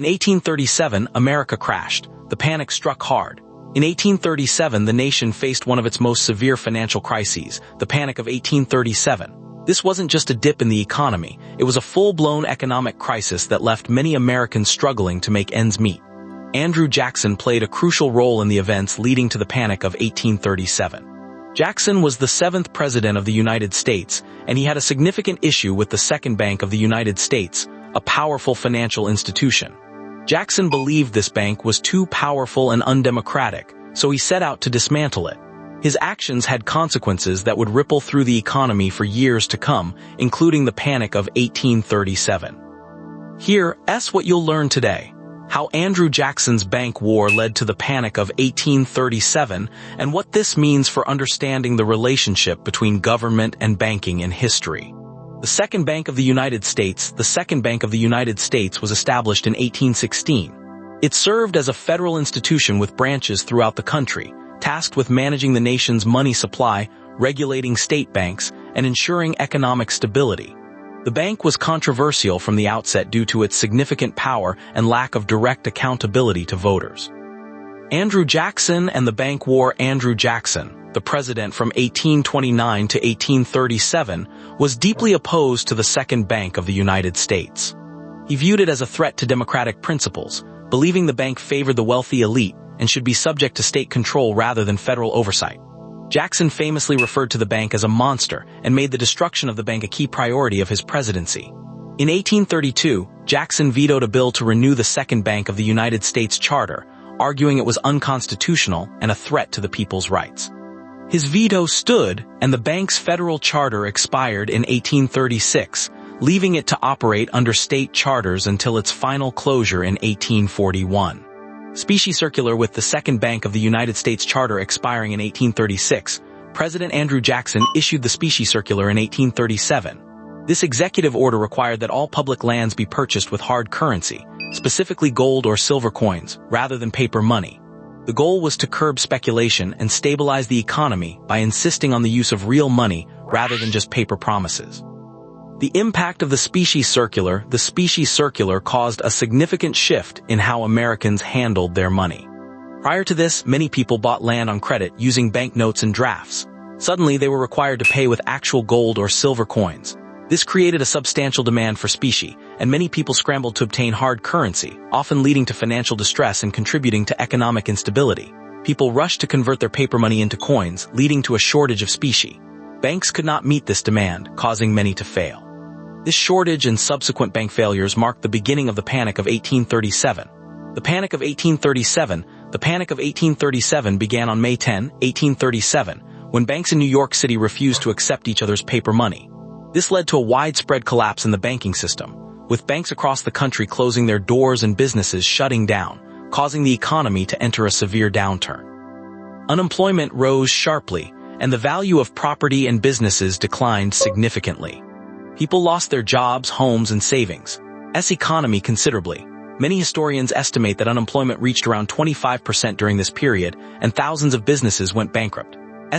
In 1837, America crashed. The panic struck hard. In 1837, the nation faced one of its most severe financial crises, the Panic of 1837. This wasn't just a dip in the economy, it was a full-blown economic crisis that left many Americans struggling to make ends meet. Andrew Jackson played a crucial role in the events leading to the Panic of 1837. Jackson was the 7th President of the United States, and he had a significant issue with the Second Bank of the United States, a powerful financial institution. Jackson believed this bank was too powerful and undemocratic, so he set out to dismantle it. His actions had consequences that would ripple through the economy for years to come, including the Panic of 1837. Here's what you'll learn today: how Andrew Jackson's bank war led to the Panic of 1837, and what this means for understanding the relationship between government and banking in history. The Second Bank of the United States was established in 1816. It served as a federal institution with branches throughout the country, tasked with managing the nation's money supply, regulating state banks, and ensuring economic stability. The bank was controversial from the outset due to its significant power and lack of direct accountability to voters. Andrew Jackson and the bank war. Andrew Jackson, the president from 1829 to 1837, was deeply opposed to the Second Bank of the United States. He viewed it as a threat to democratic principles, believing the bank favored the wealthy elite and should be subject to state control rather than federal oversight. Jackson famously referred to the bank as a monster and made the destruction of the bank a key priority of his presidency. In 1832, Jackson vetoed a bill to renew the Second Bank of the United States charter, arguing it was unconstitutional and a threat to the people's rights. His veto stood, and the bank's federal charter expired in 1836, leaving it to operate under state charters until its final closure in 1841. Specie circular. With the Second Bank of the United States charter expiring in 1836, President Andrew Jackson issued the Specie circular in 1837. This executive order required that all public lands be purchased with hard currency, specifically gold or silver coins, rather than paper money. The goal was to curb speculation and stabilize the economy by insisting on the use of real money rather than just paper promises. The impact of the Specie circular. The Specie circular caused a significant shift in how Americans handled their money. Prior to this, many people bought land on credit using banknotes and drafts. Suddenly, they were required to pay with actual gold or silver coins. This created a substantial demand for specie, and many people scrambled to obtain hard currency, often leading to financial distress and contributing to economic instability. People rushed to convert their paper money into coins, leading to a shortage of specie. Banks could not meet this demand, causing many to fail. This shortage and subsequent bank failures marked the beginning of the Panic of 1837. The Panic of 1837 began on May 10, 1837, when banks in New York City refused to accept each other's paper money. This led to a widespread collapse in the banking system, with banks across the country closing their doors and businesses shutting down, causing the economy to enter a severe downturn. Unemployment rose sharply, and the value of property and businesses declined significantly. People lost their jobs, homes, and savings. Economy considerably. Many historians estimate that unemployment reached around 25% during this period, and thousands of businesses went bankrupt.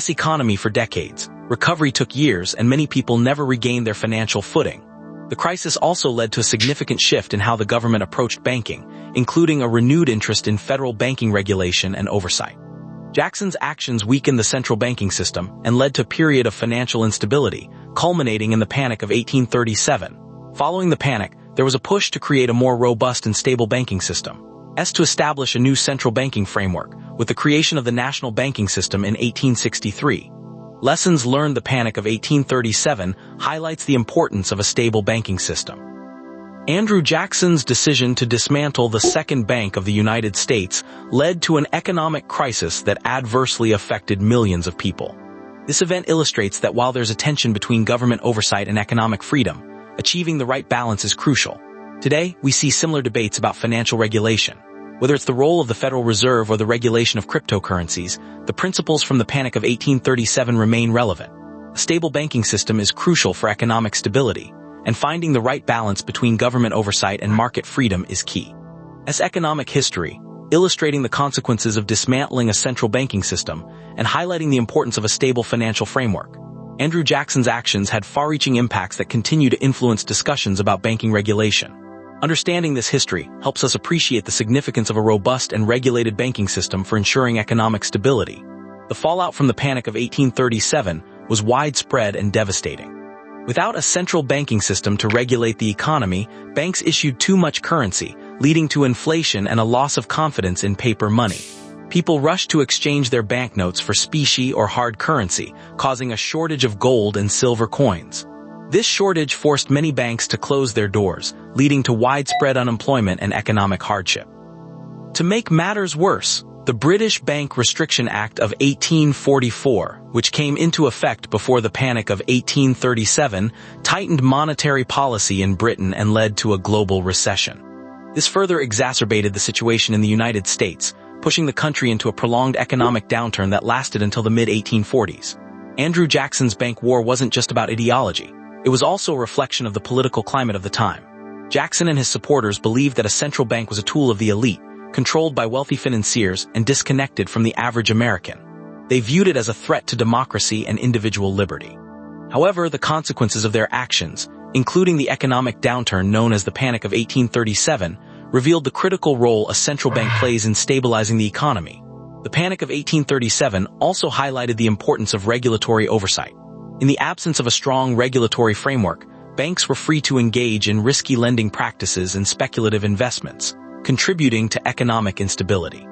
Economy for decades. Recovery took years, and many people never regained their financial footing. The crisis also led to a significant shift in how the government approached banking, including a renewed interest in federal banking regulation and oversight. Jackson's actions weakened the central banking system and led to a period of financial instability, culminating in the Panic of 1837. Following the panic, there was a push to create a more robust and stable banking system. To establish a new central banking framework, with the creation of the national banking system in 1863. Lessons learned. The Panic of 1837 highlights the importance of a stable banking system. Andrew Jackson's decision to dismantle the Second Bank of the United States led to an economic crisis that adversely affected millions of people. This event illustrates that while there's a tension between government oversight and economic freedom, achieving the right balance is crucial. Today, we see similar debates about financial regulation. Whether it's the role of the Federal Reserve or the regulation of cryptocurrencies, the principles from the Panic of 1837 remain relevant. A stable banking system is crucial for economic stability, and finding the right balance between government oversight and market freedom is key. Economic history, illustrating the consequences of dismantling a central banking system and highlighting the importance of a stable financial framework. Andrew Jackson's actions had far-reaching impacts that continue to influence discussions about banking regulation. Understanding this history helps us appreciate the significance of a robust and regulated banking system for ensuring economic stability. The fallout from the Panic of 1837 was widespread and devastating. Without a central banking system to regulate the economy, banks issued too much currency, leading to inflation and a loss of confidence in paper money. People rushed to exchange their banknotes for specie or hard currency, causing a shortage of gold and silver coins. This shortage forced many banks to close their doors, leading to widespread unemployment and economic hardship. To make matters worse, the British Bank Restriction Act of 1844, which came into effect before the Panic of 1837, tightened monetary policy in Britain and led to a global recession. This further exacerbated the situation in the United States, pushing the country into a prolonged economic downturn that lasted until the mid-1840s. Andrew Jackson's bank war wasn't just about ideology. It was also a reflection of the political climate of the time. Jackson and his supporters believed that a central bank was a tool of the elite, controlled by wealthy financiers and disconnected from the average American. They viewed it as a threat to democracy and individual liberty. However, the consequences of their actions, including the economic downturn known as the Panic of 1837, revealed the critical role a central bank plays in stabilizing the economy. The Panic of 1837 also highlighted the importance of regulatory oversight. In the absence of a strong regulatory framework, banks were free to engage in risky lending practices and speculative investments, contributing to economic instability.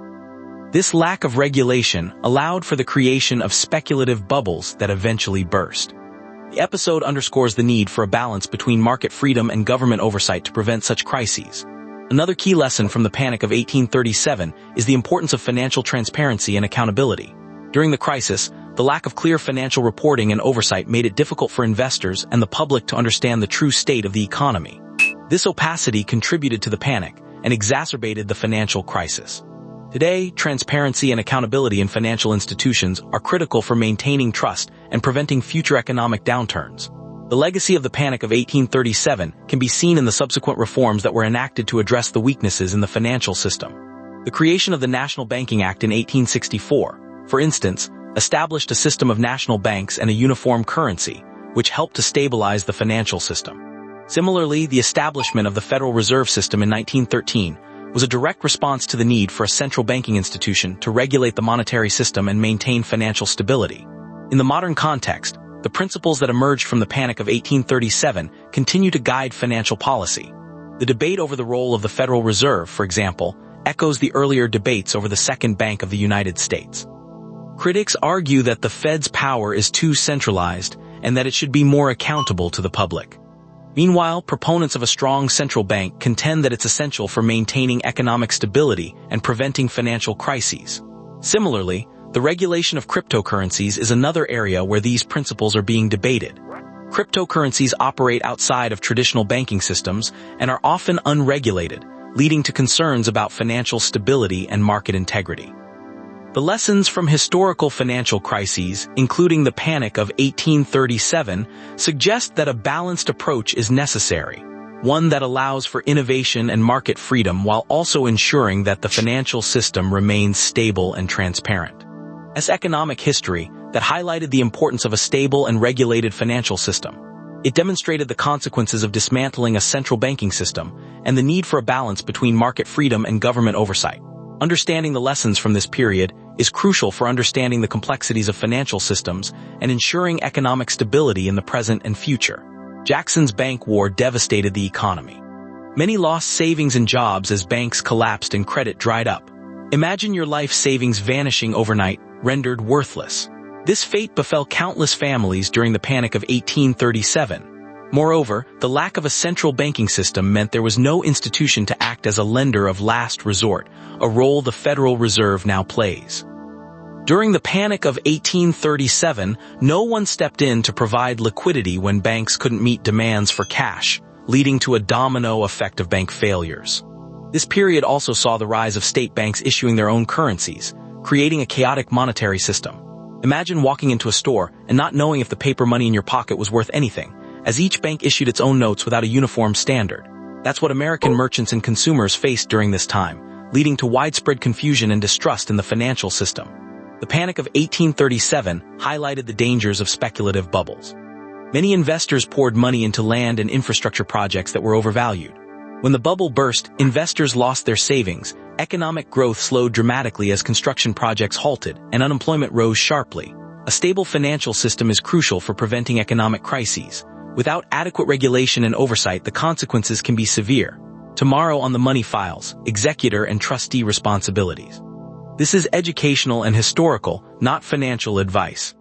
This lack of regulation allowed for the creation of speculative bubbles that eventually burst. The episode underscores the need for a balance between market freedom and government oversight to prevent such crises. Another key lesson from the Panic of 1837 is the importance of financial transparency and accountability. During the crisis, the lack of clear financial reporting and oversight made it difficult for investors and the public to understand the true state of the economy. This opacity contributed to the panic and exacerbated the financial crisis. Today, transparency and accountability in financial institutions are critical for maintaining trust and preventing future economic downturns. The legacy of the Panic of 1837 can be seen in the subsequent reforms that were enacted to address the weaknesses in the financial system. The creation of the National Banking Act in 1864, for instance, established a system of national banks and a uniform currency, which helped to stabilize the financial system. Similarly, the establishment of the Federal Reserve System in 1913 was a direct response to the need for a central banking institution to regulate the monetary system and maintain financial stability. In the modern context, the principles that emerged from the Panic of 1837 continue to guide financial policy. The debate over the role of the Federal Reserve, for example, echoes the earlier debates over the Second Bank of the United States. Critics argue that the Fed's power is too centralized and that it should be more accountable to the public. Meanwhile, proponents of a strong central bank contend that it's essential for maintaining economic stability and preventing financial crises. Similarly, the regulation of cryptocurrencies is another area where these principles are being debated. Cryptocurrencies operate outside of traditional banking systems and are often unregulated, leading to concerns about financial stability and market integrity. The lessons from historical financial crises, including the Panic of 1837, suggest that a balanced approach is necessary, one that allows for innovation and market freedom while also ensuring that the financial system remains stable and transparent. As economic history that highlighted the importance of a stable and regulated financial system. It demonstrated the consequences of dismantling a central banking system and the need for a balance between market freedom and government oversight. Understanding the lessons from this period is crucial for understanding the complexities of financial systems and ensuring economic stability in the present and future. Jackson's bank war devastated the economy. Many lost savings and jobs as banks collapsed and credit dried up. Imagine your life savings vanishing overnight, rendered worthless. This fate befell countless families during the Panic of 1837. Moreover, the lack of a central banking system meant there was no institution to act as a lender of last resort, a role the Federal Reserve now plays. During the Panic of 1837, no one stepped in to provide liquidity when banks couldn't meet demands for cash, leading to a domino effect of bank failures. This period also saw the rise of state banks issuing their own currencies, creating a chaotic monetary system. Imagine walking into a store and not knowing if the paper money in your pocket was worth anything, as each bank issued its own notes without a uniform standard. That's what American merchants and consumers faced during this time, leading to widespread confusion and distrust in the financial system. The Panic of 1837 highlighted the dangers of speculative bubbles. Many investors poured money into land and infrastructure projects that were overvalued. When the bubble burst, investors lost their savings, economic growth slowed dramatically as construction projects halted, and unemployment rose sharply. A stable financial system is crucial for preventing economic crises. Without adequate regulation and oversight, the consequences can be severe. Tomorrow on the Money Files, executor and trustee responsibilities. This is educational and historical, not financial advice.